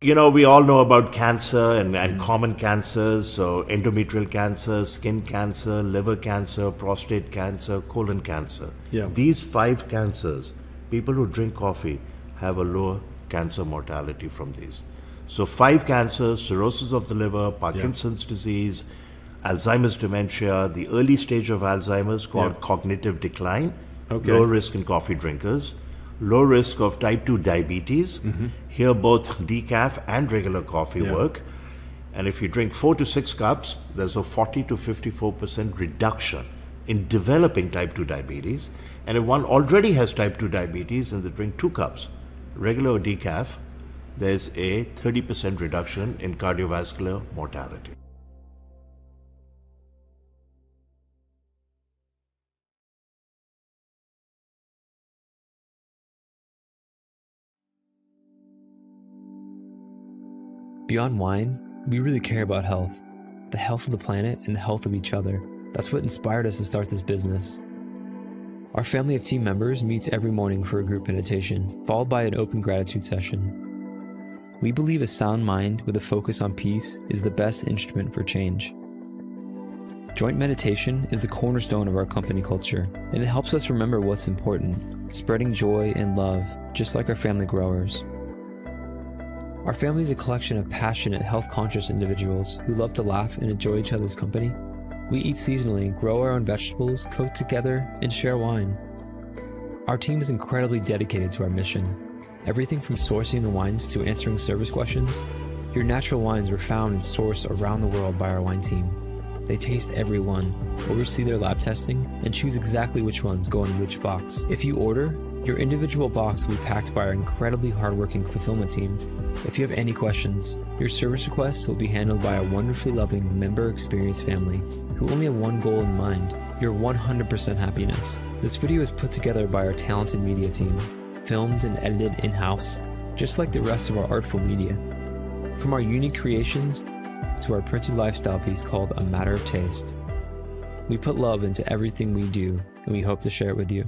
We all know about cancer and common cancers. So, endometrial cancer, skin cancer, liver cancer, prostate cancer, colon cancer. Yeah. These five cancers, people who drink coffee have a lower cancer mortality from these. So, five cancers: cirrhosis of the liver, Parkinson's disease, Alzheimer's dementia, the early stage of Alzheimer's called cognitive decline, Okay. low risk in coffee drinkers, low risk of type 2 diabetes. Here, both decaf and regular coffee work. And if you drink 4 to 6 cups, there's a 40 to 54% reduction in developing type 2 diabetes. And if one already has type 2 diabetes and they drink 2 cups, regular or decaf, there's a 30% reduction in cardiovascular mortality. Beyond wine, we really care about health. The health of the planet and the health of each other. That's what inspired us to start this business. Our family of team members meets every morning for a group meditation, followed by an open gratitude session. We believe a sound mind with a focus on peace is the best instrument for change. Joint meditation is the cornerstone of our company culture, and it helps us remember what's important, spreading joy and love, just like our family growers. Our family is a collection of passionate, health-conscious individuals who love to laugh and enjoy each other's company. We eat seasonally, grow our own vegetables, cook together, and share wine. Our team is incredibly dedicated to our mission. Everything from sourcing the wines to answering service questions. Your natural wines are found and sourced around the world by our wine team. They taste every one, oversee their lab testing, and choose exactly which ones go in which box. If you order, your individual box will be packed by our incredibly hardworking fulfillment team. If you have any questions, your service requests will be handled by a wonderfully loving member experience family who only have one goal in mind, your 100% happiness. This video is put together by our talented media team, filmed and edited in-house, just like the rest of our artful media. From our unique creations to our printed lifestyle piece called A Matter of Taste. We put love into everything we do, and we hope to share it with you.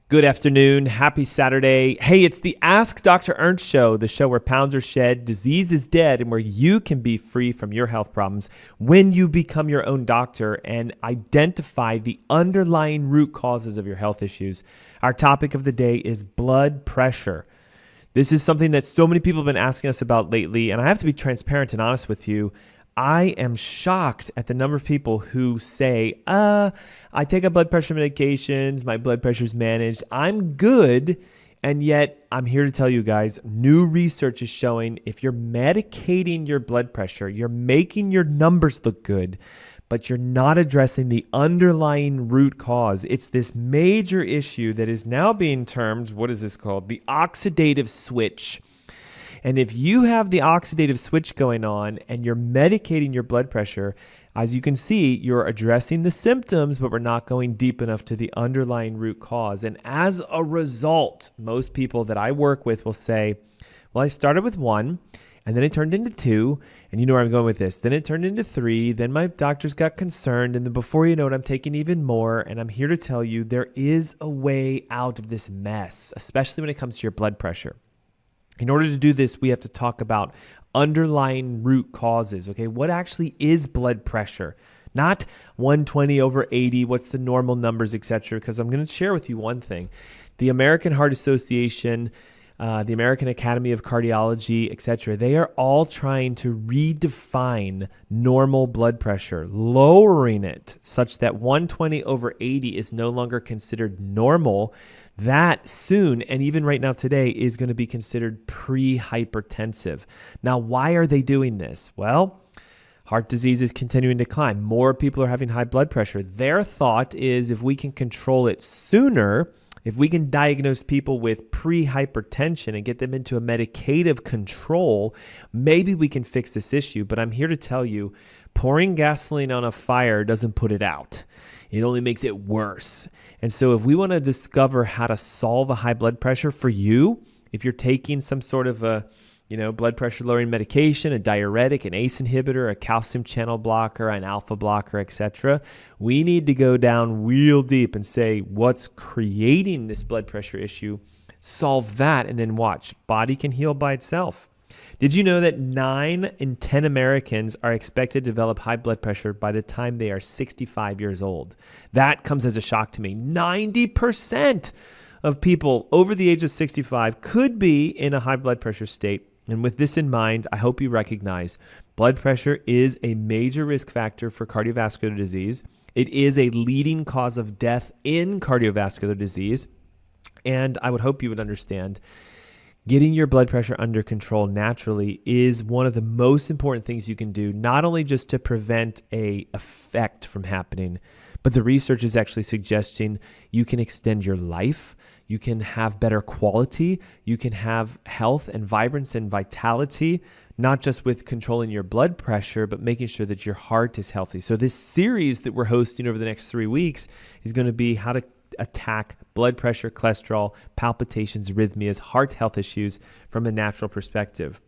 Good afternoon. Happy Saturday. Hey, it's the Ask Dr. Ernst show, the show where pounds are shed, disease is dead, and where you can be free from your health problems when you become your own doctor and identify the underlying root causes of your health issues. Our topic of the day is blood pressure. This is something that so many people have been asking us about lately, and I have to be transparent and honest with you. I am shocked at the number of people who say, I take a blood pressure medications, my blood pressure's managed, I'm good. And yet I'm here to tell you guys, new research is showing if you're medicating your blood pressure, you're making your numbers look good, but you're not addressing the underlying root cause. It's this major issue that is now being termed, what is this called? The oxidative switch. And if you have the oxidative switch going on and you're medicating your blood pressure, as you can see, you're addressing the symptoms, but we're not going deep enough to the underlying root cause. And as a result, most people that I work with will say, Well, I started with 1, and then it turned into 2, and you know where I'm going with this. Then it turned into 3, then my doctors got concerned, and then before you know it, I'm taking even more, and I'm here to tell you there is a way out of this mess, especially when it comes to your blood pressure. In order to do this, we have to talk about underlying root causes, okay? What actually is blood pressure? Not 120/80, what's the normal numbers, etc., because I'm going to share with you one thing. The American Heart Association, the American Academy of Cardiology, etc., they are all trying to redefine normal blood pressure, lowering it such that 120/80 is no longer considered normal. That soon, and even right now today, is going to be considered pre-hypertensive. Now, why are they doing this? Well, heart disease is continuing to climb. More people are having high blood pressure. Their thought is if we can control it sooner, if we can diagnose people with pre-hypertension and get them into a medicative control, maybe we can fix this issue. But I'm here to tell you, pouring gasoline on a fire doesn't put it out. It only makes it worse. And so if we want to discover how to solve a high blood pressure for you, if you're taking some sort of a blood pressure lowering medication, a diuretic, an ACE inhibitor, a calcium channel blocker, an alpha blocker, etc., we need to go down real deep and say what's creating this blood pressure issue, solve that, and then watch. Body can heal by itself. Did you know that 9 in 10 Americans are expected to develop high blood pressure by the time they are 65 years old? That comes as a shock to me. 90% of people over the age of 65 could be in a high blood pressure state. And with this in mind, I hope you recognize blood pressure is a major risk factor for cardiovascular disease. It is a leading cause of death in cardiovascular disease. And I would hope you would understand getting your blood pressure under control naturally is one of the most important things you can do, not only just to prevent an effect from happening, but the research is actually suggesting you can extend your life, you can have better quality, you can have health and vibrance and vitality, not just with controlling your blood pressure, but making sure that your heart is healthy. So this series that we're hosting over the next 3 weeks is going to be how to attack blood pressure, cholesterol, palpitations, arrhythmias, heart health issues from a natural perspective.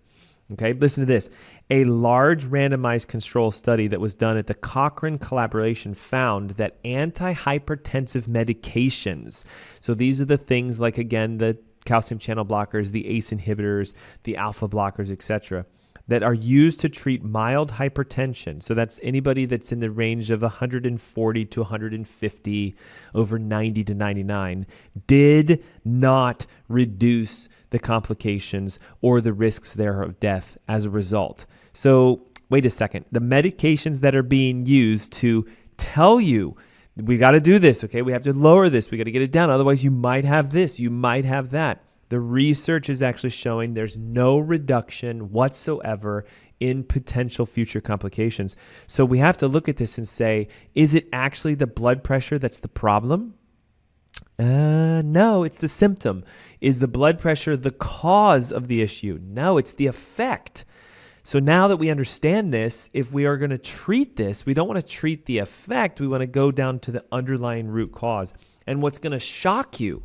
Okay, listen to this. A large randomized control study that was done at the Cochrane Collaboration found that antihypertensive medications, so these are the things like, again, the calcium channel blockers, the ACE inhibitors, the alpha blockers, etc., that are used to treat mild hypertension. So that's anybody that's in the range of 140 to 150 over 90 to 99, did not reduce the complications or the risks there of death as a result. So wait a second. The medications that are being used to tell you, we got to do this, okay? We have to lower this. We got to get it down. Otherwise, you might have this. You might have that. The research is actually showing there's no reduction whatsoever in potential future complications. So we have to look at this and say, is it actually the blood pressure that's the problem? No, it's the symptom. Is the blood pressure the cause of the issue? No, it's the effect. So now that we understand this, if we are going to treat this, we don't want to treat the effect. We want to go down to the underlying root cause. And what's going to shock you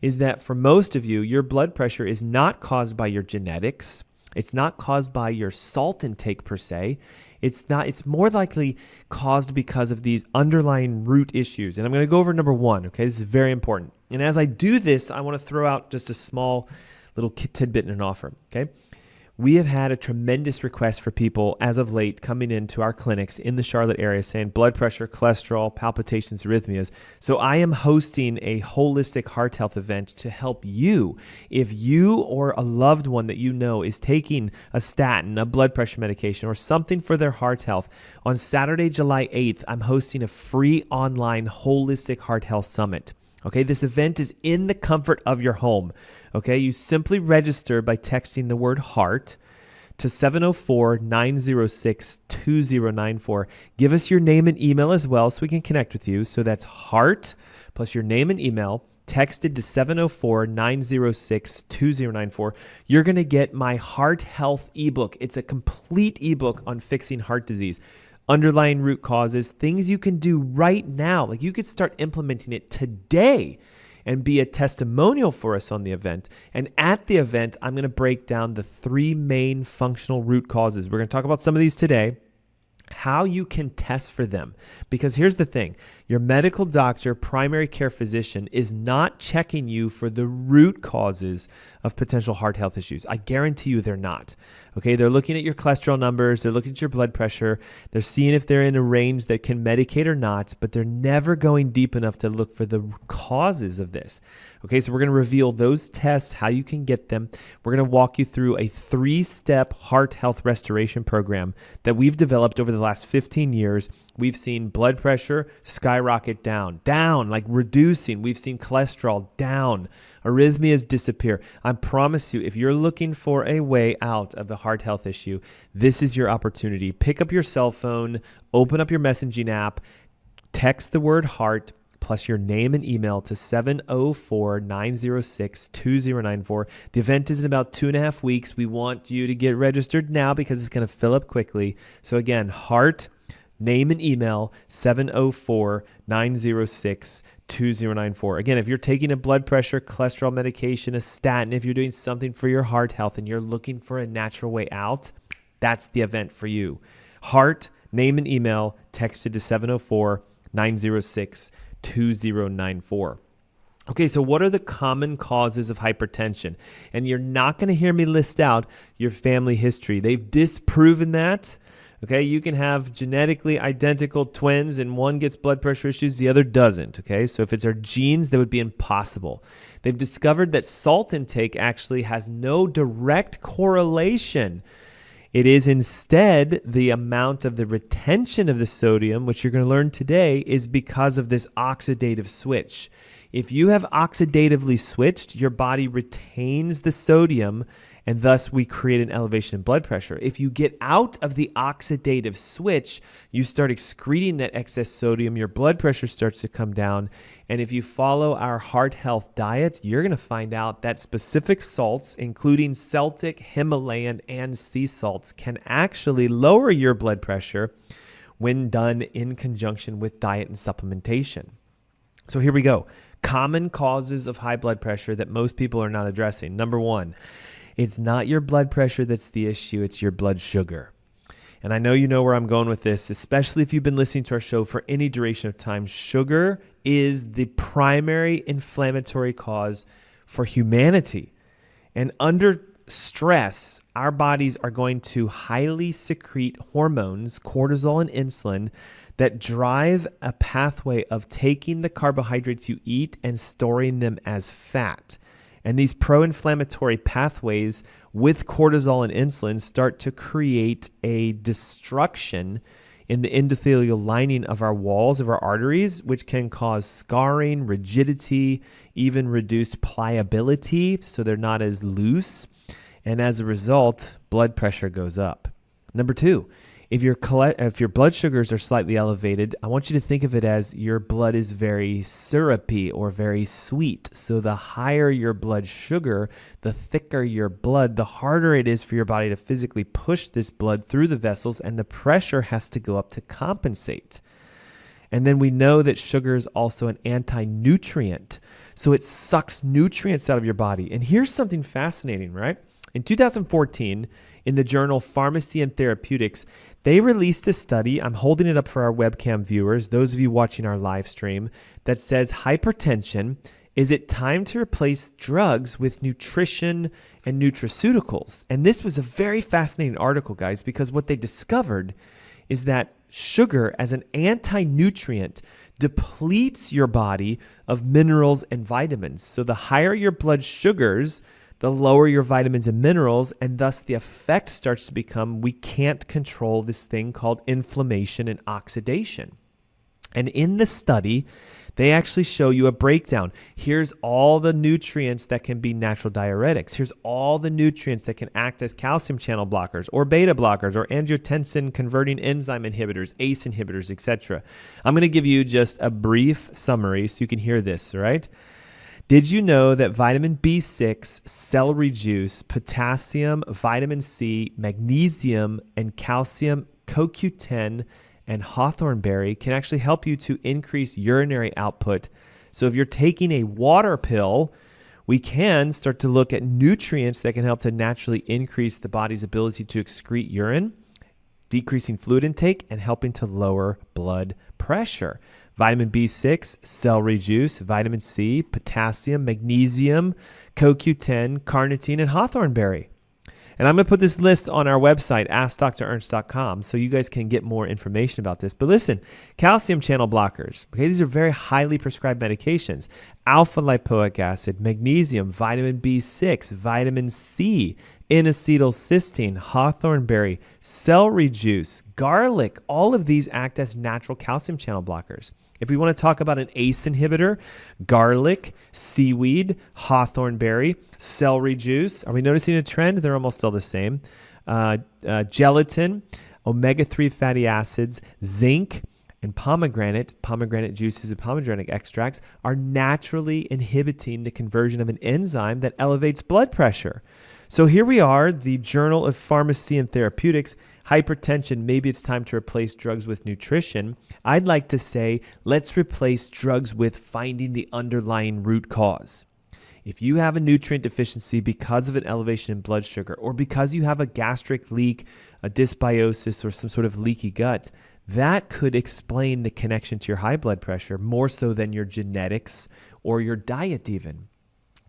is that for most of you, your blood pressure is not caused by your genetics. It's not caused by your salt intake per se. It's more likely caused because of these underlying root issues. And I'm going to go over number 1, okay? This is very important. And as I do this, I want to throw out just a small little tidbit and an offer, okay? We have had a tremendous request for people as of late coming into our clinics in the Charlotte area saying blood pressure, cholesterol, palpitations, arrhythmias. So I am hosting a holistic heart health event to help you. If you or a loved one that you know is taking a statin, a blood pressure medication, or something for their heart health, on Saturday, July 8th, I'm hosting a free online holistic heart health summit. Okay, this event is in the comfort of your home. Okay, you simply register by texting the word heart to 704-906-2094. Give us your name and email as well so we can connect with you. So that's heart plus your name and email texted to 704-906-2094. You're going to get my heart health ebook. It's a complete ebook on fixing heart disease. Underlying root causes, things you can do right now. Like you could start implementing it today and be a testimonial for us on the event. And at the event, I'm going to break down the 3 main functional root causes. We're going to talk about some of these today, how you can test for them. Because here's the thing, your medical doctor, primary care physician is not checking you for the root causes of potential heart health issues. I guarantee you they're not. Okay, they're looking at your cholesterol numbers, they're looking at your blood pressure, they're seeing if they're in a range that can medicate or not, but they're never going deep enough to look for the causes of this. Okay, so we're going to reveal those tests, how you can get them. We're going to walk you through a 3-step heart health restoration program that we've developed over the last 15 years. We've seen blood pressure skyrocket down, like reducing. We've seen cholesterol down, arrhythmias disappear. I promise you, if you're looking for a way out of the heart health issue, this is your opportunity. Pick up your cell phone, open up your messaging app, text the word heart, plus your name and email to 704-906-2094. The event is in about 2.5 weeks. We want you to get registered now because it's going to fill up quickly. So again, heart, name and email, 704-906-2094. Again, if you're taking a blood pressure, cholesterol medication, a statin, if you're doing something for your heart health and you're looking for a natural way out, that's the event for you. Heart, name and email, texted to 704-906-2094. Okay, so what are the common causes of hypertension? And you're not going to hear me list out your family history. They've disproven that. Okay, you can have genetically identical twins and one gets blood pressure issues, the other doesn't. Okay, so if it's our genes, that would be impossible. They've discovered that salt intake actually has no direct correlation. It is instead the amount of the retention of the sodium, which you're going to learn today, is because of this oxidative switch. If you have oxidatively switched, your body retains the sodium, and thus we create an elevation in blood pressure. If you get out of the oxidative switch, you start excreting that excess sodium, your blood pressure starts to come down. And if you follow our heart health diet, you're going to find out that specific salts, including Celtic, Himalayan, and sea salts, can actually lower your blood pressure when done in conjunction with diet and supplementation. So here we go. Common causes of high blood pressure that most people are not addressing. Number 1, it's not your blood pressure that's the issue, it's your blood sugar. And I know you know where I'm going with this, especially if you've been listening to our show for any duration of time. Sugar is the primary inflammatory cause for humanity. And under stress, our bodies are going to highly secrete hormones, cortisol and insulin, that drive a pathway of taking the carbohydrates you eat and storing them as fat. And these pro-inflammatory pathways with cortisol and insulin start to create a destruction in the endothelial lining of our walls of our arteries, which can cause scarring, rigidity, even reduced pliability, so they're not as loose. And as a result, blood pressure goes up. Number 2, if your blood sugars are slightly elevated, I want you to think of it as your blood is very syrupy or very sweet. So the higher your blood sugar, the thicker your blood, the harder it is for your body to physically push this blood through the vessels, and the pressure has to go up to compensate. And then we know that sugar is also an anti-nutrient. So it sucks nutrients out of your body. And here's something fascinating, right? In 2014, in the journal Pharmacy and Therapeutics, they released a study, I'm holding it up for our webcam viewers, those of you watching our live stream, that says hypertension, is it time to replace drugs with nutrition and nutraceuticals? And this was a very fascinating article, guys, because what they discovered is that sugar as an anti-nutrient depletes your body of minerals and vitamins. So the higher your blood sugars, the lower your vitamins and minerals, and thus the effect starts to become we can't control this thing called inflammation and oxidation. And in the study, they actually show you a breakdown. Here's all the nutrients that can be natural diuretics. Here's all the nutrients that can act as calcium channel blockers or beta blockers or angiotensin converting enzyme inhibitors, ACE inhibitors, etc. I'm going to give you just a brief summary so you can hear this, all right? Did you know that vitamin B6, celery juice, potassium, vitamin C, magnesium, and calcium, CoQ10, and hawthorn berry can actually help you to increase urinary output So if you're taking a water pill, we can start to look at nutrients that can help to naturally increase the body's ability to excrete urine, decreasing fluid intake, and helping to lower blood pressure. Vitamin B6, celery juice, vitamin C, potassium, magnesium, CoQ10, carnitine, and hawthorn berry. And I'm going to put this list on our website, askdrernst.com, so you guys can get more information about this. But listen, calcium channel blockers, okay, these are very highly prescribed medications. Alpha lipoic acid, magnesium, vitamin B6, vitamin C, N-acetylcysteine, hawthorn berry, celery juice, garlic, all of these act as natural calcium channel blockers. If we want to talk about an ACE inhibitor, garlic, seaweed, hawthorn berry, celery juice. Are we noticing a trend? They're almost still the same. Gelatin, omega-3 fatty acids, zinc, and pomegranate juices and pomegranate extracts are naturally inhibiting the conversion of an enzyme that elevates blood pressure. So here we are, the Journal of Pharmacy and Therapeutics, hypertension, maybe it's time to replace drugs with nutrition. I'd like to say, let's replace drugs with finding the underlying root cause. If you have a nutrient deficiency because of an elevation in blood sugar, or because you have a gastric leak, a dysbiosis, or some sort of leaky gut, that could explain the connection to your high blood pressure more so than your genetics or your diet even.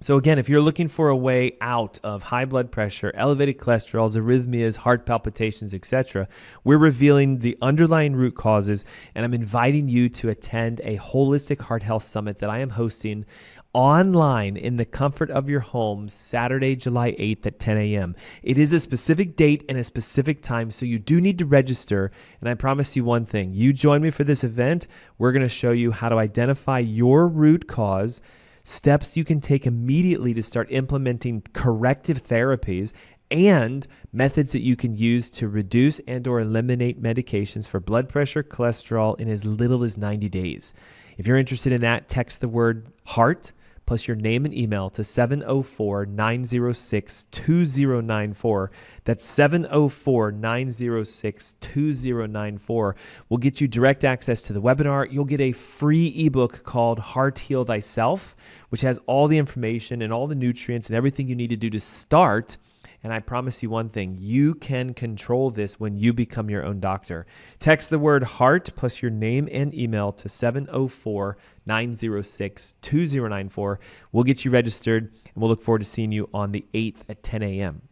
So again, if you're looking for a way out of high blood pressure, elevated cholesterol, arrhythmias, heart palpitations, etc., we're revealing the underlying root causes, and I'm inviting you to attend a holistic heart health summit that I am hosting online in the comfort of your home Saturday, July 8th at 10 a.m. It is a specific date and a specific time, so you do need to register. And I promise you one thing, you join me for this event, we're going to show you how to identify your root cause, steps you can take immediately to start implementing corrective therapies, and methods that you can use to reduce and or eliminate medications for blood pressure, cholesterol in as little as 90 days. If you're interested in that, text the word HEART plus your name and email to 704-906-2094. That's 704-906-2094. We'll get you direct access to the webinar. You'll get a free ebook called Heart Heal Thyself, which has all the information and all the nutrients and everything you need to do to start. And I promise you one thing, you can control this when you become your own doctor. Text the word HEART plus your name and email to 704-906-2094. We'll get you registered, and we'll look forward to seeing you on the 8th at 10 a.m.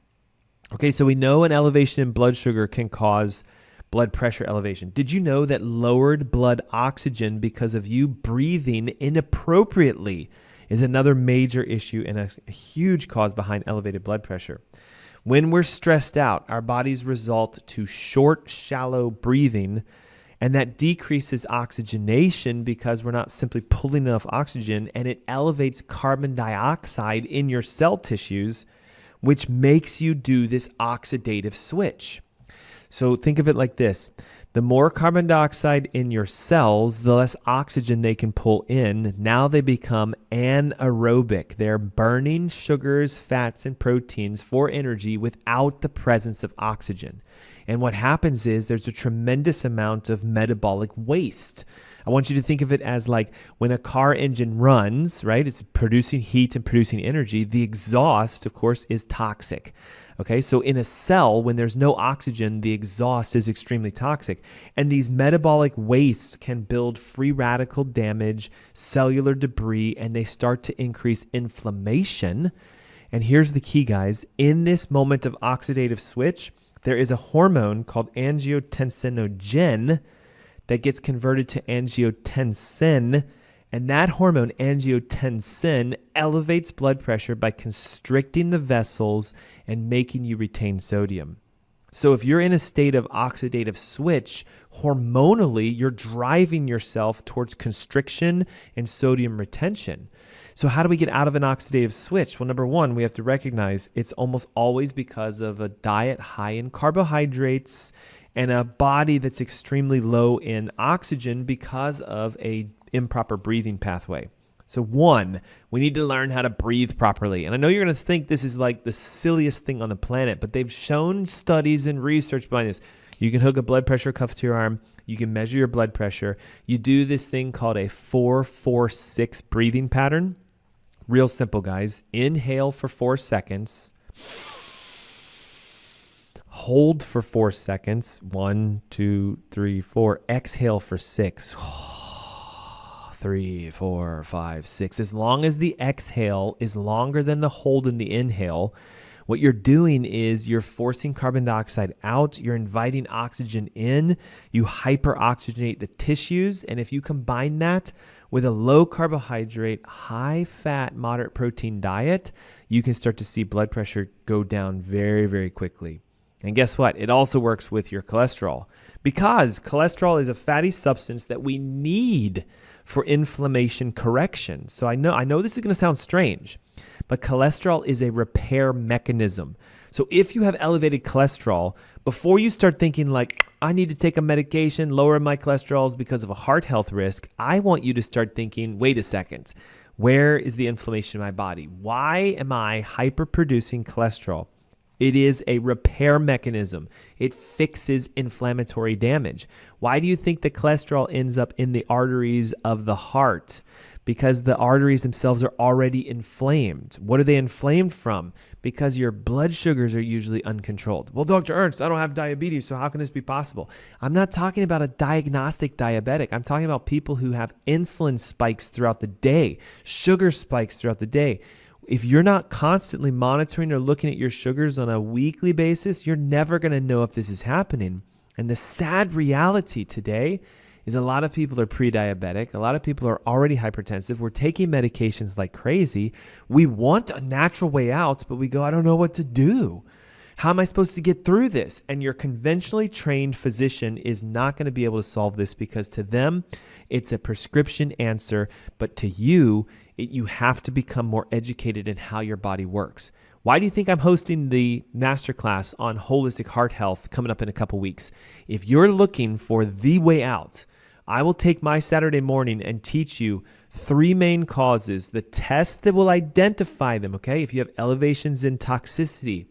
Okay, so we know an elevation in blood sugar can cause blood pressure elevation. Did you know that lowered blood oxygen because of you breathing inappropriately is another major issue and a huge cause behind elevated blood pressure? When we're stressed out, our bodies result to short, shallow breathing, and that decreases oxygenation because we're not simply pulling enough oxygen, and it elevates carbon dioxide in your cell tissues, which makes you do this oxidative switch. So think of it like this. The more carbon dioxide in your cells, the less oxygen they can pull in. Now they become anaerobic. They're burning sugars, fats, and proteins for energy without the presence of oxygen. And what happens is there's a tremendous amount of metabolic waste. I want you to think of it as like when a car engine runs, right? It's producing heat and producing energy. The exhaust, of course, is toxic. Okay, so in a cell, when there's no oxygen, the exhaust is extremely toxic. And these metabolic wastes can build free radical damage, cellular debris, and they start to increase inflammation. And here's the key, guys. In this moment of oxidative switch, there is a hormone called angiotensinogen that gets converted to angiotensin. And that hormone, angiotensin, elevates blood pressure by constricting the vessels and making you retain sodium. So if you're in a state of oxidative switch, hormonally, you're driving yourself towards constriction and sodium retention. So how do we get out of an oxidative switch? Well, number one, we have to recognize it's almost always because of a diet high in carbohydrates and a body that's extremely low in oxygen because of a improper breathing pathway. So one, we need to learn how to breathe properly. And I know you're going to think this is like the silliest thing on the planet, but they've shown studies and research behind this. You can hook a blood pressure cuff to your arm. You can measure your blood pressure. You do this thing called a 4-4-6 breathing pattern. Real simple, guys. Inhale for 4 seconds. Hold for 4 seconds. 1, 2, 3, 4. Exhale for 6. 3, 4, 5, 6. As long as the exhale is longer than the hold and the inhale, what you're doing is you're forcing carbon dioxide out, you're inviting oxygen in, you hyperoxygenate the tissues, and if you combine that with a low carbohydrate, high fat, moderate protein diet, you can start to see blood pressure go down very, very quickly. And guess what? It also works with your cholesterol, because cholesterol is a fatty substance that we need for inflammation correction. So I know this is going to sound strange, but cholesterol is a repair mechanism. So if you have elevated cholesterol, before you start thinking like, I need to take a medication, lower my cholesterol because of a heart health risk, I want you to start thinking, wait a second, where is the inflammation in my body? Why am I hyperproducing cholesterol? It is a repair mechanism. It fixes inflammatory damage. Why do you think the cholesterol ends up in the arteries of the heart? Because the arteries themselves are already inflamed. What are they inflamed from? Because your blood sugars are usually uncontrolled. Well, Dr. Ernst, I don't have diabetes, so how can this be possible? I'm not talking about a diagnostic diabetic. I'm talking about people who have insulin spikes throughout the day, sugar spikes throughout the day. If you're not constantly monitoring or looking at your sugars on a weekly basis, you're never going to know if this is happening. And the sad reality today is a lot of people are pre-diabetic. A lot of people are already hypertensive. We're taking medications like crazy. We want a natural way out, but we go, I don't know what to do. How am I supposed to get through this? And your conventionally trained physician is not going to be able to solve this, because to them, it's a prescription answer. But to you, you have to become more educated in how your body works. Why do you think I'm hosting the masterclass on holistic heart health coming up in a couple weeks? If you're looking for the way out, I will take my Saturday morning and teach you 3 main causes, the tests that will identify them, okay? If you have elevations in toxicity,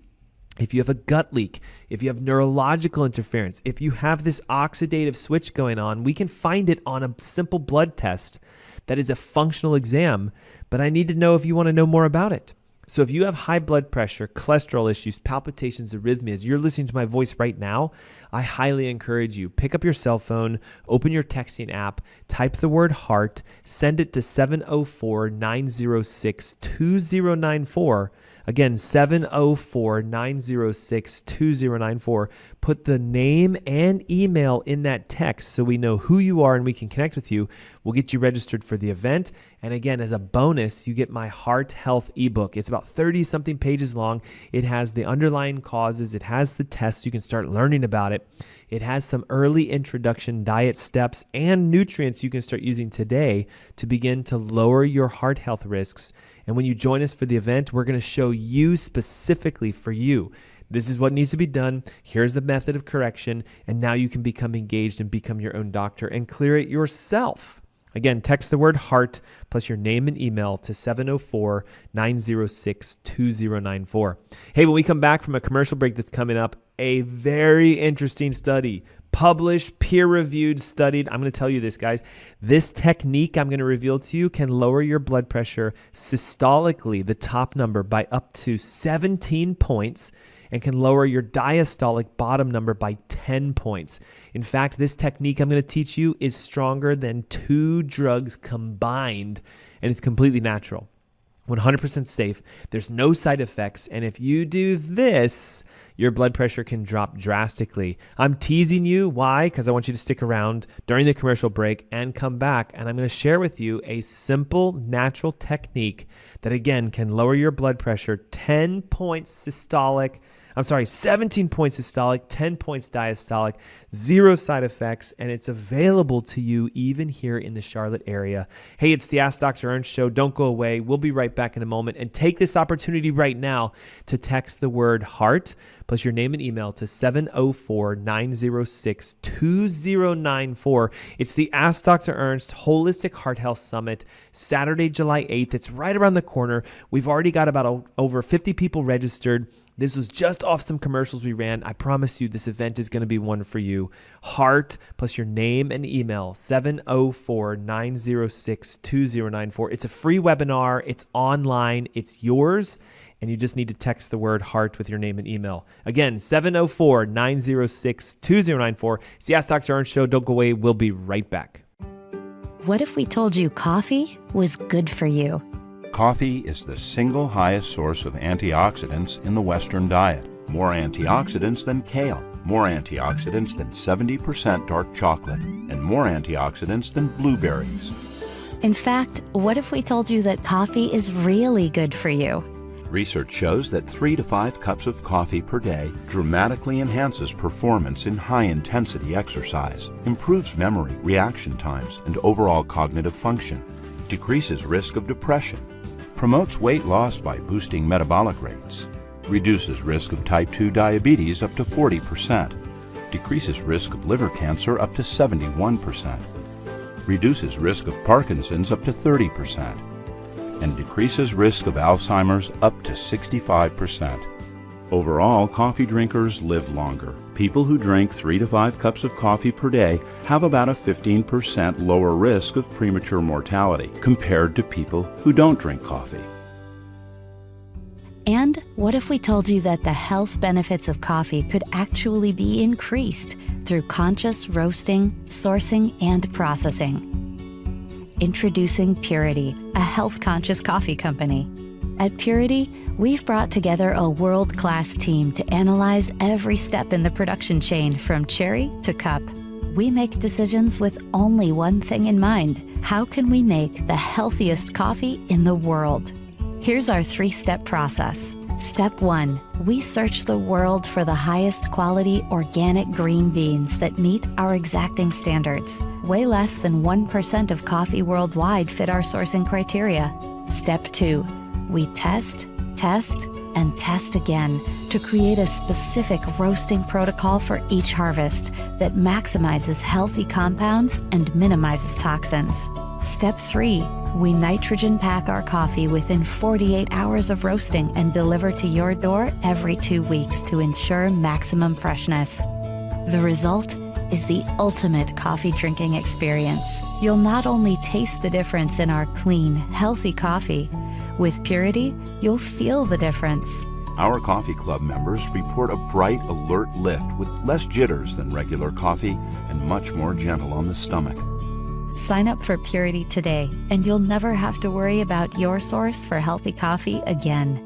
if you have a gut leak, if you have neurological interference, if you have this oxidative switch going on, we can find it on a simple blood test that is a functional exam, but I need to know if you want to know more about it. So if you have high blood pressure, cholesterol issues, palpitations, arrhythmias, you're listening to my voice right now, I highly encourage you, pick up your cell phone, open your texting app, type the word heart, send it to 704-906-2094. Again, 704-906-2094. Put the name and email in that text so we know who you are and we can connect with you. We'll get you registered for the event. And again, as a bonus, you get my Heart Health ebook. It's about 30-something pages long. It has the underlying causes. It has the tests. You can start learning about it. It has some early introduction diet steps and nutrients you can start using today to begin to lower your heart health risks. And when you join us for the event, we're going to show you specifically for you. This is what needs to be done. Here's the method of correction. And now you can become engaged and become your own doctor and clear it yourself. Again, text the word heart plus your name and email to 704-906-2094. Hey, when we come back from a commercial break that's coming up, a very interesting study, published, peer-reviewed, studied. I'm going to tell you this, guys. This technique I'm going to reveal to you can lower your blood pressure systolically, the top number, by up to 17 points, and can lower your diastolic bottom number by 10 points. In fact, this technique I'm going to teach you is stronger than 2 drugs combined, and it's completely natural. 100% safe. There's no side effects. And if you do this, your blood pressure can drop drastically. I'm teasing you. Why? Because I want you to stick around during the commercial break and come back. And I'm going to share with you a simple, natural technique that, again, can lower your blood pressure 10 points systolic. 17 points systolic, 10 points diastolic, 0 side effects, and it's available to you even here in the Charlotte area. Hey, it's the Ask Dr. Ernst Show. Don't go away. We'll be right back in a moment. And take this opportunity right now to text the word heart plus your name and email to 704-906-2094. It's the Ask Dr. Ernst Holistic Heart Health Summit, Saturday, July 8th. It's right around the corner. We've already got about over 50 people registered. This was just off some commercials we ran. I promise you this event is going to be one for you. Heart plus your name and email, 704-906-2094. It's a free webinar. It's online. It's yours. And you just need to text the word heart with your name and email. Again, 704-906-2094. It's the Ask Dr. Ernst Show. Don't go away. We'll be right back. What if we told you coffee was good for you? Coffee is the single highest source of antioxidants in the Western diet. More antioxidants than kale, more antioxidants than 70% dark chocolate, and more antioxidants than blueberries. In fact, what if we told you that coffee is really good for you? Research shows that 3 to 5 cups of coffee per day dramatically enhances performance in high-intensity exercise, improves memory, reaction times, and overall cognitive function, decreases risk of depression, promotes weight loss by boosting metabolic rates, reduces risk of type 2 diabetes up to 40%, decreases risk of liver cancer up to 71%, reduces risk of Parkinson's up to 30%, and decreases risk of Alzheimer's up to 65%. Overall, coffee drinkers live longer. People who drink 3 to 5 cups of coffee per day have about a 15% lower risk of premature mortality compared to people who don't drink coffee. And what if we told you that the health benefits of coffee could actually be increased through conscious roasting, sourcing, and processing? Introducing Purity, a health-conscious coffee company. At Purity, we've brought together a world-class team to analyze every step in the production chain from cherry to cup. We make decisions with only one thing in mind: how can we make the healthiest coffee in the world? Here's our 3-step process. Step 1, we search the world for the highest quality organic green beans that meet our exacting standards. Way less than 1% of coffee worldwide fit our sourcing criteria. Step 2, we test, and test again to create a specific roasting protocol for each harvest that maximizes healthy compounds and minimizes toxins. Step 3, we nitrogen pack our coffee within 48 hours of roasting and deliver to your door every 2 weeks to ensure maximum freshness. The result is the ultimate coffee drinking experience. You'll not only taste the difference in our clean, healthy coffee, with Purity, you'll feel the difference. Our coffee club members report a bright, alert lift with less jitters than regular coffee and much more gentle on the stomach. Sign up for Purity today, and you'll never have to worry about your source for healthy coffee again.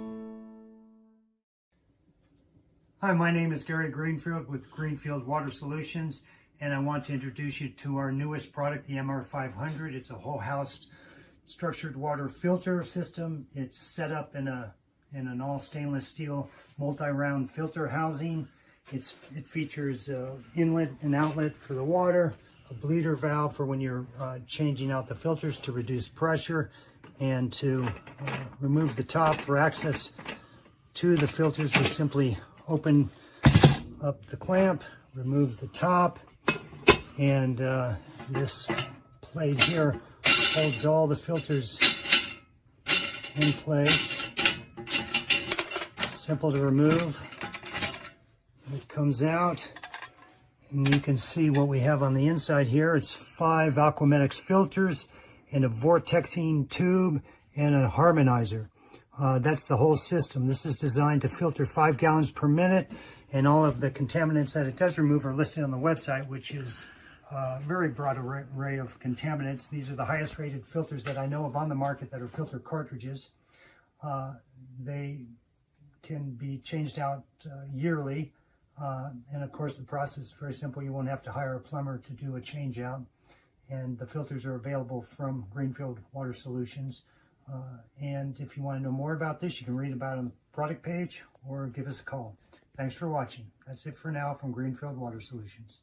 Hi, my name is Gary Greenfield with Greenfield Water Solutions, and I want to introduce you to our newest product, the MR500. It's a whole house structured water filter system. It's set up in an all stainless steel multi-round filter housing. It features inlet and outlet for the water, a bleeder valve for when you're changing out the filters to reduce pressure, and to remove the top for access to the filters, we simply open up the clamp, remove the top, and this plate here holds all the filters in place. Simple to remove. It comes out, and you can see what we have on the inside here. It's 5 Aquamedics filters and a vortexing tube and a harmonizer. That's the whole system. This is designed to filter 5 gallons per minute, and all of the contaminants that it does remove are listed on the website, which is a very broad array of contaminants. These are the highest rated filters that I know of on the market that are filter cartridges. They can be changed out yearly. And of course, the process is very simple. You won't have to hire a plumber to do a change out. And the filters are available from Greenfield Water Solutions. And if you want to know more about this, you can read about it on the product page or give us a call. Thanks for watching. That's it for now from Greenfield Water Solutions.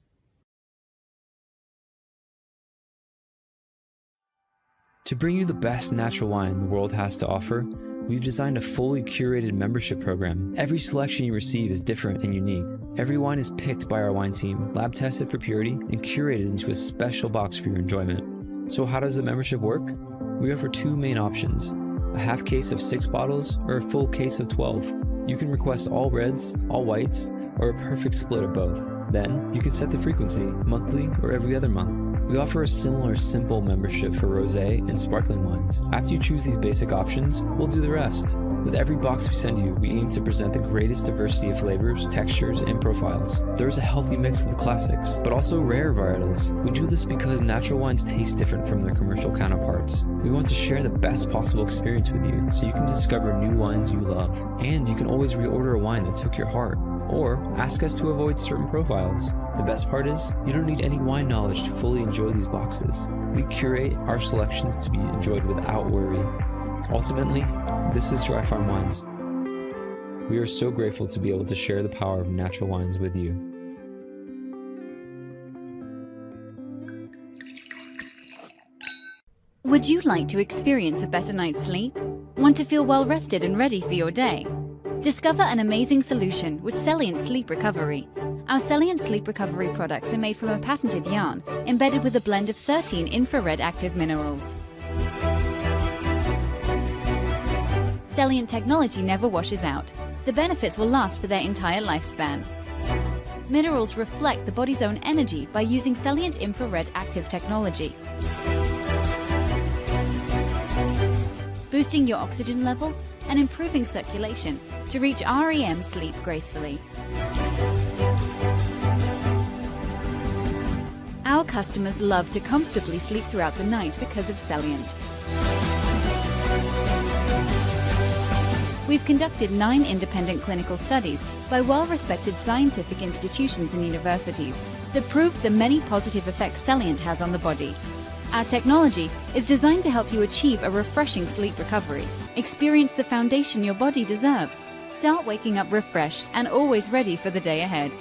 To bring you the best natural wine the world has to offer, we've designed a fully curated membership program. Every selection you receive is different and unique. Every wine is picked by our wine team, lab tested for purity, and curated into a special box for your enjoyment. So how does the membership work? We offer 2 main options: a half case of 6 bottles or a full case of 12. You can request all reds, all whites, or a perfect split of both. Then, you can set the frequency, monthly or every other month. We offer a similar simple membership for rosé and sparkling wines. After you choose these basic options, we'll do the rest. With every box we send you, we aim to present the greatest diversity of flavors, textures, and profiles. There's a healthy mix of the classics, but also rare varietals. We do this because natural wines taste different from their commercial counterparts. We want to share the best possible experience with you, so you can discover new wines you love. And you can always reorder a wine that took your heart, or ask us to avoid certain profiles. The best part is, you don't need any wine knowledge to fully enjoy these boxes. We curate our selections to be enjoyed without worry. Ultimately, this is Dry Farm Wines. We are so grateful to be able to share the power of natural wines with you. Would you like to experience a better night's sleep? Want to feel well rested and ready for your day? Discover an amazing solution with Celient Sleep Recovery. Our Celient Sleep Recovery products are made from a patented yarn embedded with a blend of 13 infrared active minerals. Celient technology never washes out. The benefits will last for their entire lifespan. Minerals reflect the body's own energy by using Celient infrared active technology, boosting your oxygen levels and improving circulation to reach REM sleep gracefully. Our customers love to comfortably sleep throughout the night because of Celient. We've conducted 9 independent clinical studies by well-respected scientific institutions and universities that prove the many positive effects Celient has on the body. Our technology is designed to help you achieve a refreshing sleep recovery. Experience the foundation your body deserves. Start waking up refreshed and always ready for the day ahead.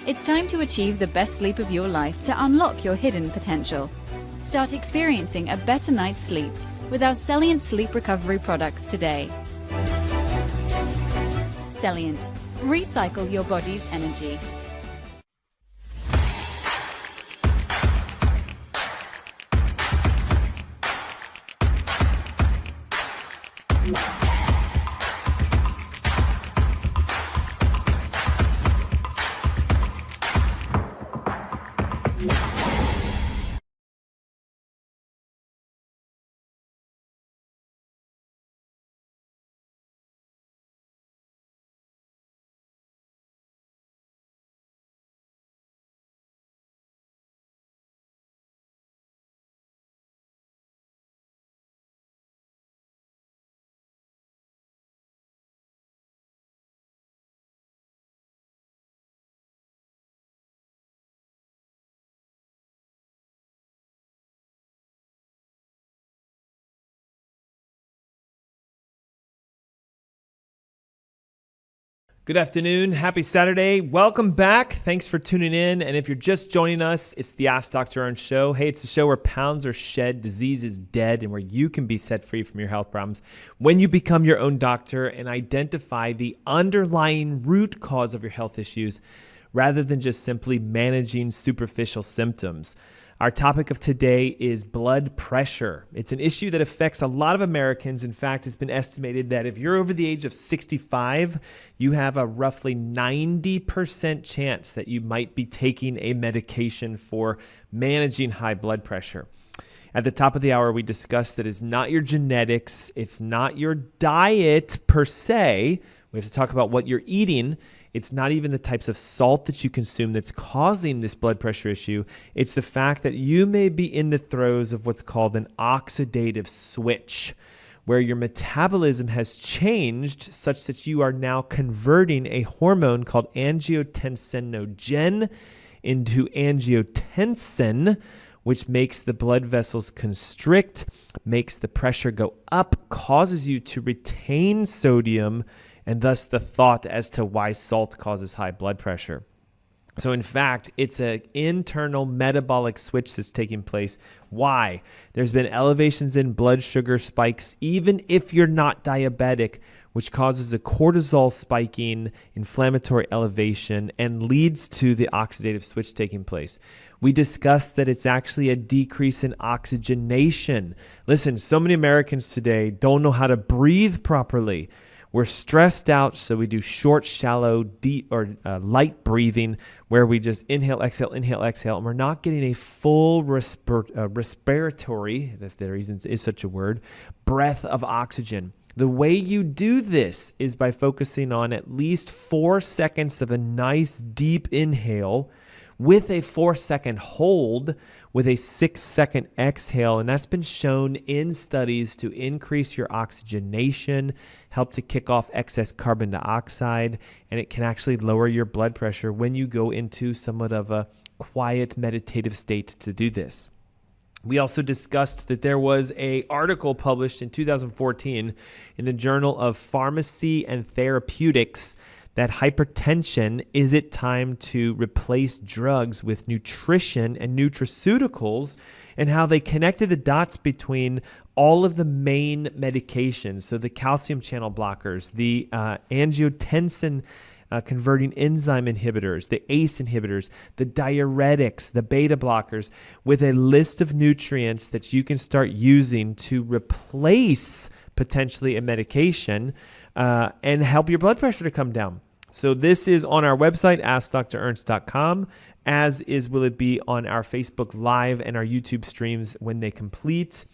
It's time to achieve the best sleep of your life to unlock your hidden potential. Start experiencing a better night's sleep with our Celient Sleep Recovery products today. Celient. Recycle your body's energy. Good afternoon. Happy Saturday. Welcome back. Thanks for tuning in. And if you're just joining us, it's the Ask Dr. Ernst show. Hey, it's a show where pounds are shed, disease is dead, and where you can be set free from your health problems when you become your own doctor and identify the underlying root cause of your health issues rather than just simply managing superficial symptoms. Our topic of today is blood pressure. It's an issue that affects a lot of Americans. In fact, it's been estimated that if you're over the age of 65, you have a roughly 90% chance that you might be taking a medication for managing high blood pressure. At the top of the hour, we discussed that it's not your genetics, it's not your diet per se. We have to talk about what you're eating. It's not even the types of salt that you consume that's causing this blood pressure issue. It's the fact that you may be in the throes of what's called an oxidative switch, where your metabolism has changed such that you are now converting a hormone called angiotensinogen into angiotensin, which makes the blood vessels constrict, makes the pressure go up, causes you to retain sodium, and thus the thought as to why salt causes high blood pressure. So in fact, it's an internal metabolic switch that's taking place. Why? There's been elevations in blood sugar spikes, even if you're not diabetic, which causes a cortisol spiking, inflammatory elevation, and leads to the oxidative switch taking place. We discussed that it's actually a decrease in oxygenation. Listen, so many Americans today don't know how to breathe properly. We're stressed out, so we do short, shallow, deep, or light breathing, where we just inhale, exhale, and we're not getting a full respiratory, if there is such a word, breath of oxygen. The way you do this is by focusing on at least 4 seconds of a nice deep inhale with a 4-second hold with a 6-second exhale. And that's been shown in studies to increase your oxygenation, help to kick off excess carbon dioxide, and it can actually lower your blood pressure when you go into somewhat of a quiet meditative state to do this. We also discussed that there was an article published in 2014 in the Journal of Pharmacy and Therapeutics that hypertension, is it time to replace drugs with nutrition and nutraceuticals, and how they connected the dots between all of the main medications. So the calcium channel blockers, the angiotensin converting enzyme inhibitors, the ACE inhibitors, the diuretics, the beta blockers, with a list of nutrients that you can start using to replace potentially a medication and help your blood pressure to come down. So this is on our website, AskDrErnst.com, as will it be on our Facebook Live and our YouTube streams when they complete.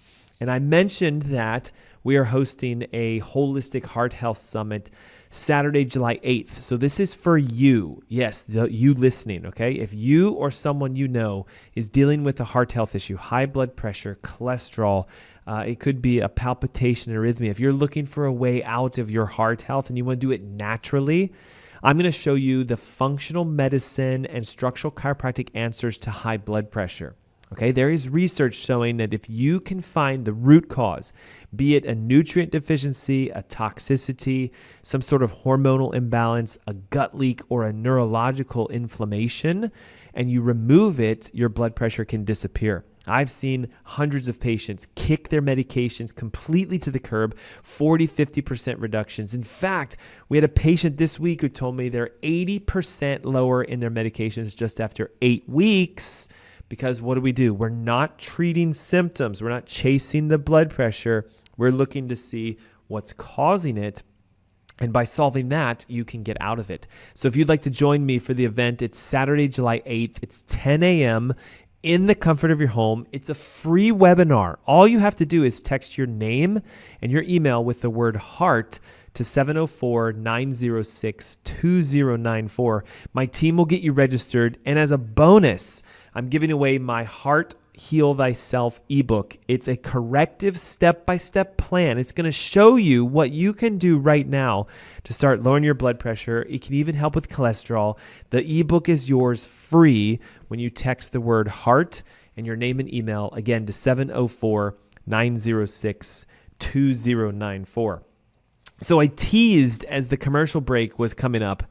And I mentioned that we are hosting a Holistic Heart Health Summit Saturday, July 8th. So this is for you. Yes, you listening, okay? If you or someone you know is dealing with a heart health issue, high blood pressure, cholesterol, it could be a palpitation, arrhythmia. If you're looking for a way out of your heart health and you want to do it naturally, I'm going to show you the functional medicine and structural chiropractic answers to high blood pressure. Okay, there is research showing that if you can find the root cause, be it a nutrient deficiency, a toxicity, some sort of hormonal imbalance, a gut leak, or a neurological inflammation, and you remove it, your blood pressure can disappear. I've seen hundreds of patients kick their medications completely to the curb, 40-50% reductions. In fact, we had a patient this week who told me they're 80% lower in their medications just after 8 weeks. Because what do? We're not treating symptoms. We're not chasing the blood pressure. We're looking to see what's causing it. And by solving that, you can get out of it. So if you'd like to join me for the event, it's Saturday, July 8th. It's 10 a.m. in the comfort of your home. It's a free webinar. All you have to do is text your name and your email with the word HEART to 704-906-2094. My team will get you registered. And as a bonus, I'm giving away my Heart Heal Thyself ebook. It's a corrective step-by-step plan. It's going to show you what you can do right now to start lowering your blood pressure. It can even help with cholesterol. The ebook is yours free when you text the word HEART and your name and email, again, to 704-906-2094. So I teased as the commercial break was coming up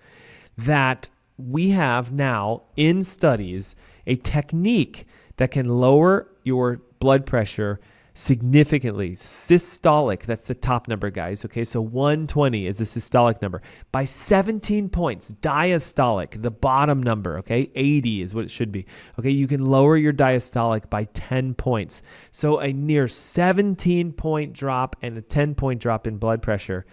that we have now in studies a technique that can lower your blood pressure significantly. Systolic, that's the top number, guys. Okay, so 120 is the systolic number, by 17 points. Diastolic, the bottom number, okay, 80 is what it should be. Okay, you can lower your diastolic by 10 points. So a near 17-point drop and a 10-point drop in blood pressure.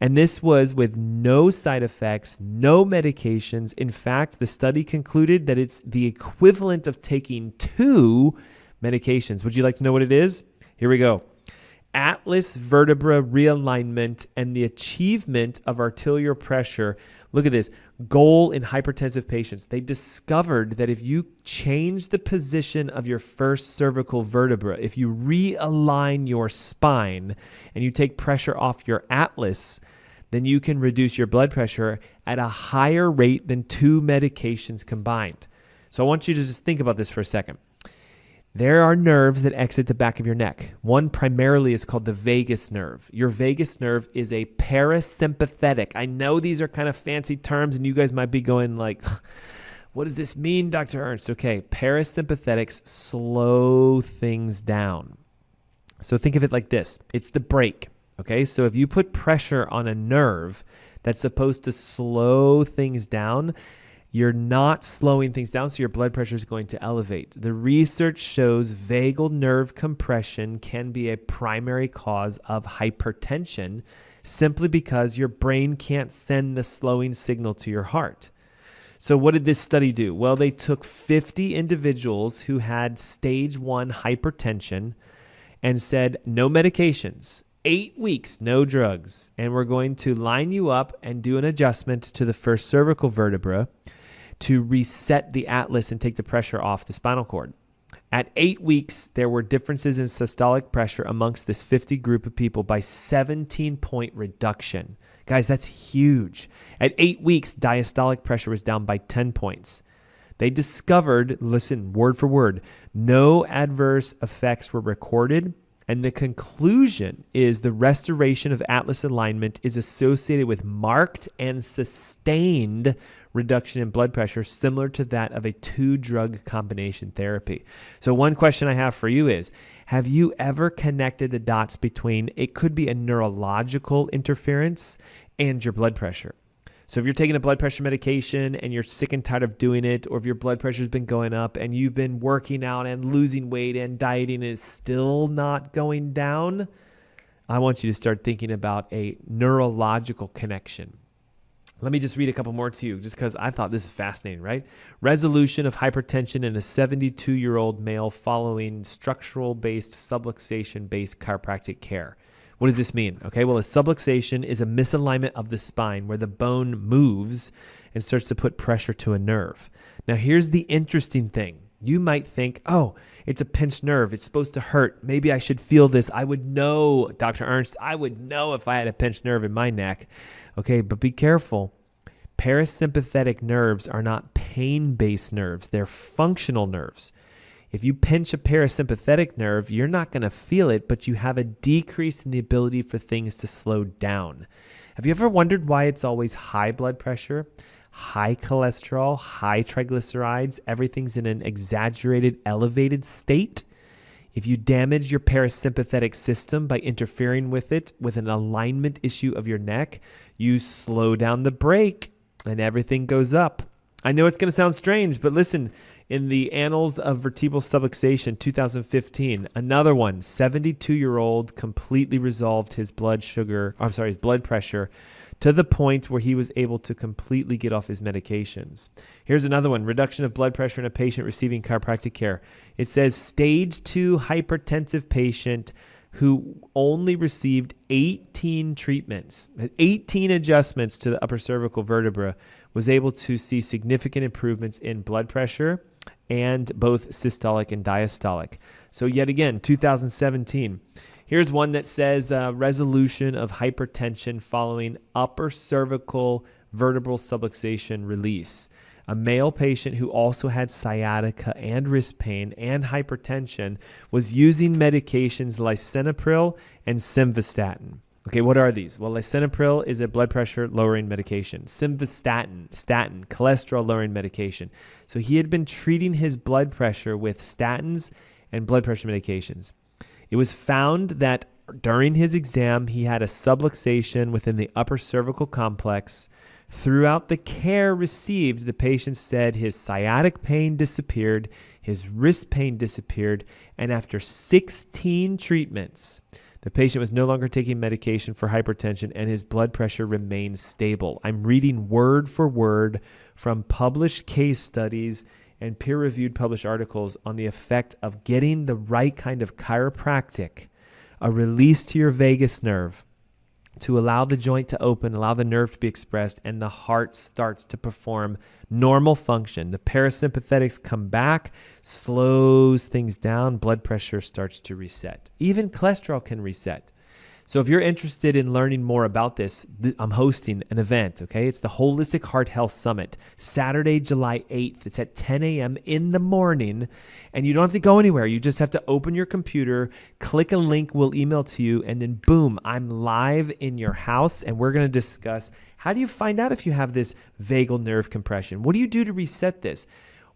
And this was with no side effects, no medications. In fact, the study concluded that it's the equivalent of taking 2 medications. Would you like to know what it is? Here we go. Atlas vertebra realignment and the achievement of arterial pressure. Look at this. Goal in hypertensive patients. They discovered that if you change the position of your first cervical vertebra, if you realign your spine and you take pressure off your atlas, then you can reduce your blood pressure at a higher rate than 2 medications combined. So I want you to just think about this for a second. There are nerves that exit the back of your neck. One primarily is called the vagus nerve. Your vagus nerve is a parasympathetic. I know these are kind of fancy terms and you guys might be going like, what does this mean, Dr. Ernst? Okay, parasympathetics slow things down. So think of it like this. It's the brake. Okay, so if you put pressure on a nerve that's supposed to slow things down, you're not slowing things down, so your blood pressure is going to elevate. The research shows vagal nerve compression can be a primary cause of hypertension, simply because your brain can't send the slowing signal to your heart. So what did this study do? Well, they took 50 individuals who had stage 1 hypertension and said, no medications, 8 weeks, no drugs. And we're going to line you up and do an adjustment to the first cervical vertebra to reset the atlas and take the pressure off the spinal cord. At 8 weeks, there were differences in systolic pressure amongst this 50 group of people by 17-point reduction. Guys, that's huge. At 8 weeks, diastolic pressure was down by 10 points. They discovered, listen, word for word, no adverse effects were recorded. And the conclusion is the restoration of atlas alignment is associated with marked and sustained reduction in blood pressure, similar to that of a 2-drug combination therapy. So one question I have for you is, have you ever connected the dots between it could be a neurological interference and your blood pressure? So if you're taking a blood pressure medication and you're sick and tired of doing it, or if your blood pressure's been going up and you've been working out and losing weight and dieting and it's still not going down, I want you to start thinking about a neurological connection. Let me just read a couple more to you just because I thought this is fascinating, right? Resolution of hypertension in a 72-year-old male following structural-based subluxation-based chiropractic care. What does this mean? Okay, well, a subluxation is a misalignment of the spine where the bone moves and starts to put pressure to a nerve. Now, here's the interesting thing. You might think, oh, it's a pinched nerve. It's supposed to hurt. Maybe I should feel this. I would know, Dr. Ernst, I would know if I had a pinched nerve in my neck. Okay, but be careful. Parasympathetic nerves are not pain-based nerves. They're functional nerves. If you pinch a parasympathetic nerve, you're not going to feel it, but you have a decrease in the ability for things to slow down. Have you ever wondered why it's always high blood pressure, high cholesterol, high triglycerides? Everything's in an exaggerated, elevated state. If you damage your parasympathetic system by interfering with it with an alignment issue of your neck, you slow down the brake and everything goes up. I know it's going to sound strange, but listen, in the Annals of Vertebral Subluxation, 2015, another one, 72-year-old, completely resolved his blood pressure to the point where he was able to completely get off his medications. Here's another one, reduction of blood pressure in a patient receiving chiropractic care. It says stage 2 hypertensive patient who only received 18 treatments, 18 adjustments to the upper cervical vertebra, was able to see significant improvements in blood pressure and both systolic and diastolic. So yet again, 2017. Here's one that says resolution of hypertension following upper cervical vertebral subluxation release. A male patient who also had sciatica and wrist pain and hypertension was using medications lisinopril and simvastatin. Okay, what are these? Well, lisinopril is a blood pressure lowering medication. Simvastatin, cholesterol lowering medication. So he had been treating his blood pressure with statins and blood pressure medications. It was found that during his exam, he had a subluxation within the upper cervical complex. Throughout the care received, the patient said his sciatic pain disappeared, his wrist pain disappeared, and after 16 treatments, the patient was no longer taking medication for hypertension and his blood pressure remained stable. I'm reading word for word from published case studies and peer-reviewed published articles on the effect of getting the right kind of chiropractic, a release to your vagus nerve, to allow the joint to open, allow the nerve to be expressed, and the heart starts to perform normal function. The parasympathetics come back, slows things down, blood pressure starts to reset. Even cholesterol can reset. So if you're interested in learning more about this, I'm hosting an event, okay? It's the Holistic Heart Health Summit, Saturday, July 8th. It's at 10 a.m. in the morning, and you don't have to go anywhere. You just have to open your computer, click a link we'll email to you, and then boom, I'm live in your house, and we're going to discuss how do you find out if you have this vagal nerve compression? What do you do to reset this?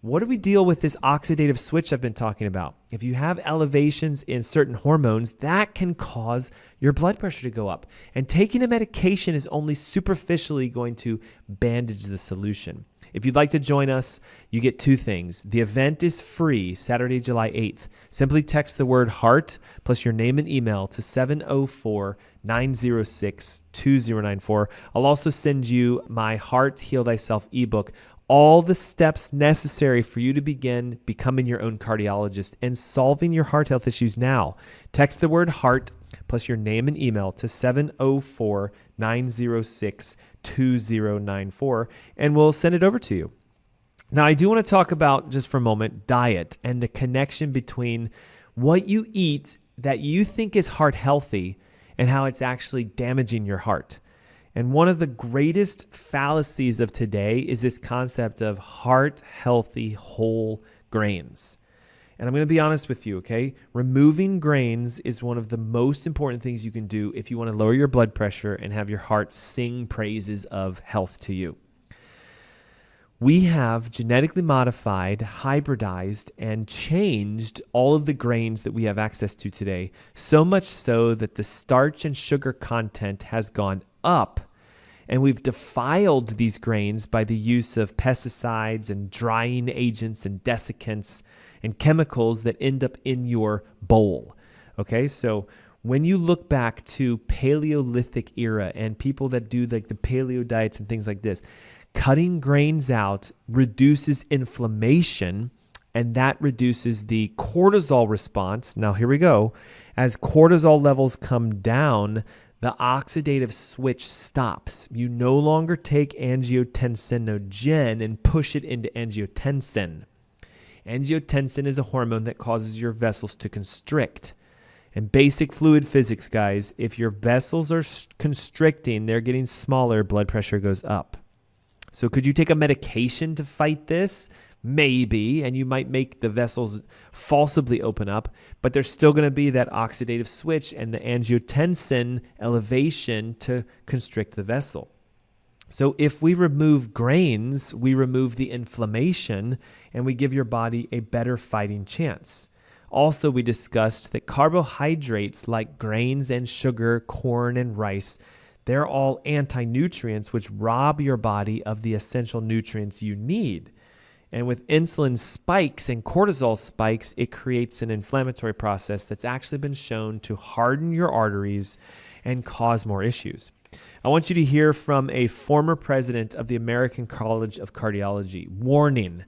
What do we deal with this oxidative switch I've been talking about? If you have elevations in certain hormones, that can cause your blood pressure to go up. And taking a medication is only superficially going to bandage the solution. If you'd like to join us, you get two things. The event is free, Saturday, July 8th. Simply text the word HEART plus your name and email to 704-906-2094. I'll also send you my Heart Heal Thyself ebook, all the steps necessary for you to begin becoming your own cardiologist and solving your heart health issues now. Text the word HEART plus your name and email to 704-906-2094, and we'll send it over to you. Now, I do want to talk about, just for a moment, diet and the connection between what you eat that you think is heart healthy and how it's actually damaging your heart. And one of the greatest fallacies of today is this concept of heart healthy whole grains. And I'm going to be honest with you, okay? Removing grains is one of the most important things you can do if you want to lower your blood pressure and have your heart sing praises of health to you. We have genetically modified, hybridized, and changed all of the grains that we have access to today, so much so that the starch and sugar content has gone up. And we've defiled these grains by the use of pesticides and drying agents and desiccants and chemicals that end up in your bowl. Okay, so when you look back to Paleolithic era and people that do like the paleo diets and things like this, cutting grains out reduces inflammation, and that reduces the cortisol response. Now, here we go. As cortisol levels come down, the oxidative switch stops. You no longer take angiotensinogen and push it into angiotensin. Angiotensin is a hormone that causes your vessels to constrict. And basic fluid physics, guys, if your vessels are constricting, they're getting smaller, blood pressure goes up. So could you take a medication to fight this? Maybe, and you might make the vessels falsely open up, but there's still going to be that oxidative switch and the angiotensin elevation to constrict the vessel. So if we remove grains, we remove the inflammation and we give your body a better fighting chance. Also, we discussed that carbohydrates like grains and sugar, corn and rice, they're all anti-nutrients which rob your body of the essential nutrients you need. And with insulin spikes and cortisol spikes, it creates an inflammatory process that's actually been shown to harden your arteries and cause more issues. I want you to hear from a former president of the American College of Cardiology. Warning,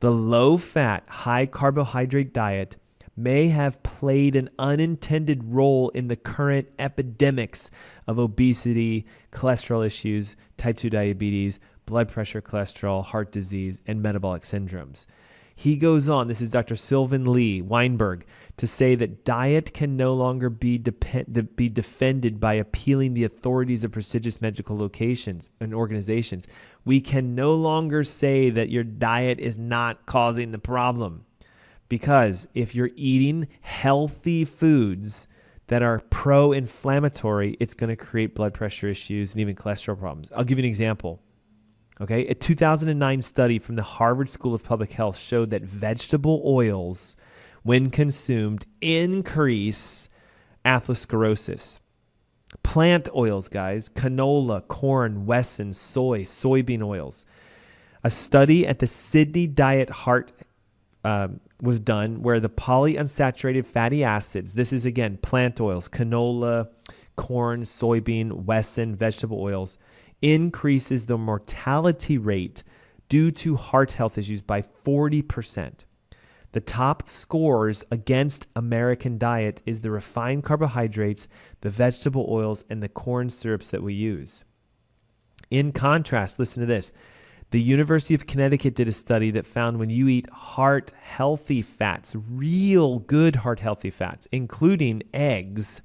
the low-fat, high-carbohydrate diet may have played an unintended role in the current epidemics of obesity, cholesterol issues, type 2 diabetes, blood pressure, cholesterol, heart disease, and metabolic syndromes. He goes on, this is Dr. Sylvan Lee Weinberg, to say that diet can no longer be defended by appealing the authorities of prestigious medical locations and organizations. We can no longer say that your diet is not causing the problem. Because if you're eating healthy foods that are pro-inflammatory, it's going to create blood pressure issues and even cholesterol problems. I'll give you an example. Okay, a 2009 study from the Harvard School of Public Health showed that vegetable oils, when consumed, increase atherosclerosis. Plant oils, guys, canola, corn, Wesson, soy, soybean oils. A study at the Sydney Diet Heart was done where the polyunsaturated fatty acids, this is again plant oils, canola, corn, soybean, Wesson, vegetable oils, increases the mortality rate due to heart health issues by 40%. The top scores against American diet is the refined carbohydrates, the vegetable oils, and the corn syrups that we use. In contrast, listen to this. The University of Connecticut did a study that found when you eat heart-healthy fats, real good heart-healthy fats, including eggs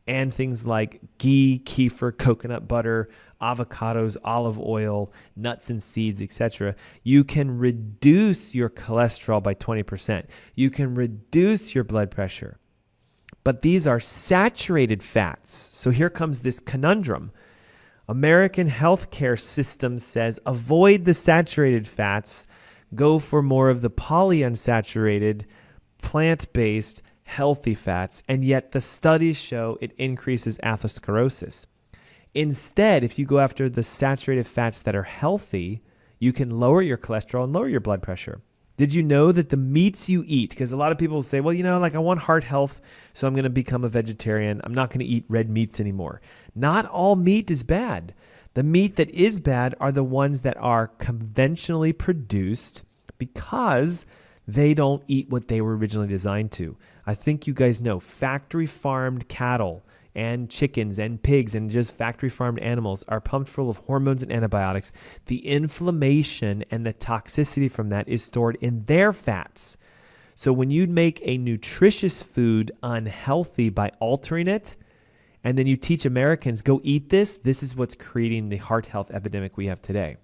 and things like ghee, kefir, coconut butter, avocados, olive oil, nuts and seeds, etc., you can reduce your cholesterol by 20%. You can reduce your blood pressure. But these are saturated fats. So here comes this conundrum. American healthcare system says avoid the saturated fats, go for more of the polyunsaturated, plant-based, healthy fats, and yet the studies show it increases atherosclerosis. Instead, if you go after the saturated fats that are healthy, you can lower your cholesterol and lower your blood pressure. Did you know that the meats you eat, because a lot of people say, well, I want heart health, so I'm going to become a vegetarian. I'm not going to eat red meats anymore. Not all meat is bad. The meat that is bad are the ones that are conventionally produced because they don't eat what they were originally designed to. I think you guys know factory farmed cattle and chickens and pigs and just factory farmed animals are pumped full of hormones and antibiotics. The inflammation and the toxicity from that is stored in their fats. So when you make a nutritious food unhealthy by altering it, and then you teach Americans, go eat this, this is what's creating the heart health epidemic we have today.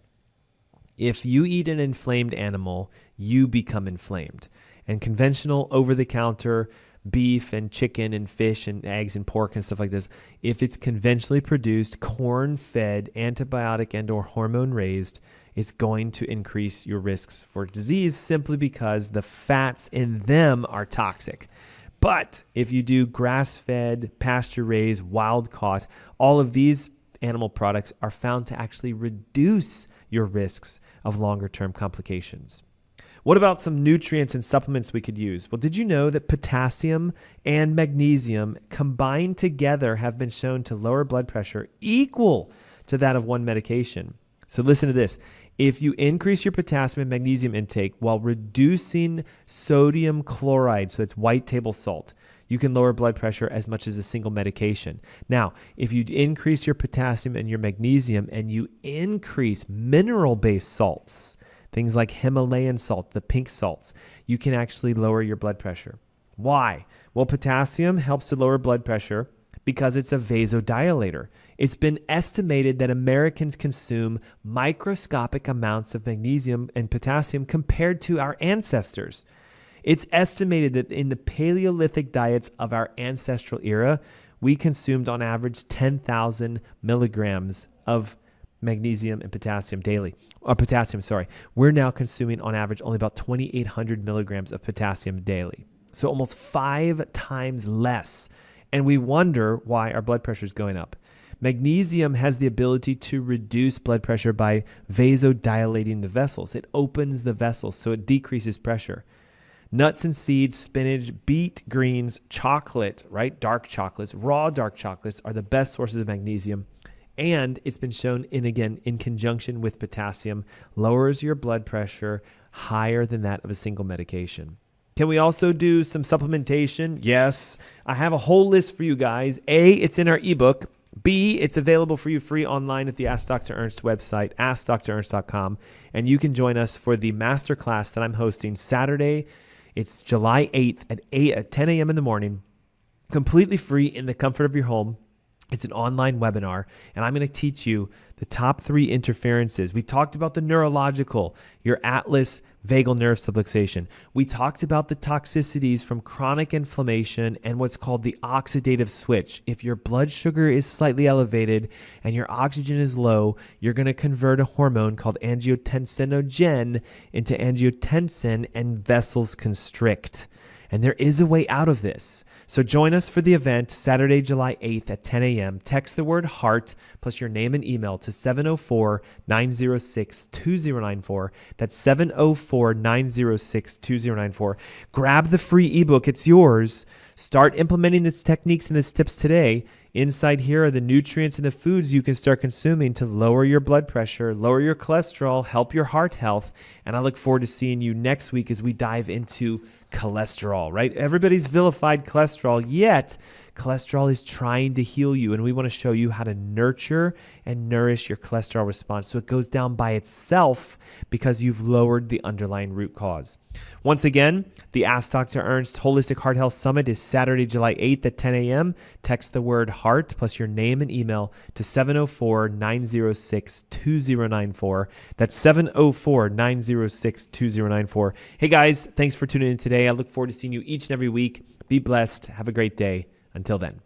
If you eat an inflamed animal, you become inflamed. And conventional over-the-counter beef and chicken and fish and eggs and pork and stuff like this, if it's conventionally produced, corn-fed, antibiotic and or hormone-raised, it's going to increase your risks for disease simply because the fats in them are toxic. But if you do grass-fed, pasture-raised, wild-caught, all of these animal products are found to actually reduce your risks of longer-term complications. What about some nutrients and supplements we could use? Well, did you know that potassium and magnesium combined together have been shown to lower blood pressure equal to that of one medication? So listen to this. If you increase your potassium and magnesium intake while reducing sodium chloride, so it's white table salt, you can lower blood pressure as much as a single medication. Now, if you increase your potassium and your magnesium and you increase mineral-based salts, things like Himalayan salt, the pink salts, you can actually lower your blood pressure. Why? Well, potassium helps to lower blood pressure because it's a vasodilator. It's been estimated that Americans consume microscopic amounts of magnesium and potassium compared to our ancestors. It's estimated that in the Paleolithic diets of our ancestral era, we consumed on average 10,000 milligrams of magnesium and potassium daily, or potassium, sorry. We're now consuming on average only about 2,800 milligrams of potassium daily. So almost 5 times less. And we wonder why our blood pressure is going up. Magnesium has the ability to reduce blood pressure by vasodilating the vessels. It opens the vessels, so it decreases pressure. Nuts and seeds, spinach, beet, greens, chocolate, right? Dark chocolates, raw dark chocolates are the best sources of magnesium. And it's been shown in conjunction with potassium, lowers your blood pressure higher than that of a single medication. Can we also do some supplementation? Yes. I have a whole list for you guys. A, it's in our ebook. B, it's available for you free online at the Ask Dr. Ernst website, askdrernst.com. And you can join us for the masterclass that I'm hosting Saturday. It's July 8th at 10 a.m. in the morning, completely free in the comfort of your home. It's an online webinar, and I'm going to teach you the top 3 interferences. We talked about the neurological, your atlas vagal nerve subluxation. We talked about the toxicities from chronic inflammation and what's called the oxidative switch. If your blood sugar is slightly elevated and your oxygen is low, you're going to convert a hormone called angiotensinogen into angiotensin, and vessels constrict. And there is a way out of this. So join us for the event Saturday, July 8th at 10 a.m. Text the word HEART plus your name and email to 704-906-2094. That's 704-906-2094. Grab the free ebook. It's yours. Start implementing these techniques and these tips today. Inside here are the nutrients and the foods you can start consuming to lower your blood pressure, lower your cholesterol, help your heart health. And I look forward to seeing you next week as we dive into cholesterol, right? Everybody's vilified cholesterol, yet cholesterol is trying to heal you, and we want to show you how to nurture and nourish your cholesterol response so it goes down by itself because you've lowered the underlying root cause. Once again, the Ask Dr. Ernst Holistic Heart Health Summit is Saturday, July 8th at 10 a.m. Text the word HEART plus your name and email to 704-906-2094. That's 704-906-2094. Hey guys, thanks for tuning in today. I look forward to seeing you each and every week. Be blessed. Have a great day. Until then.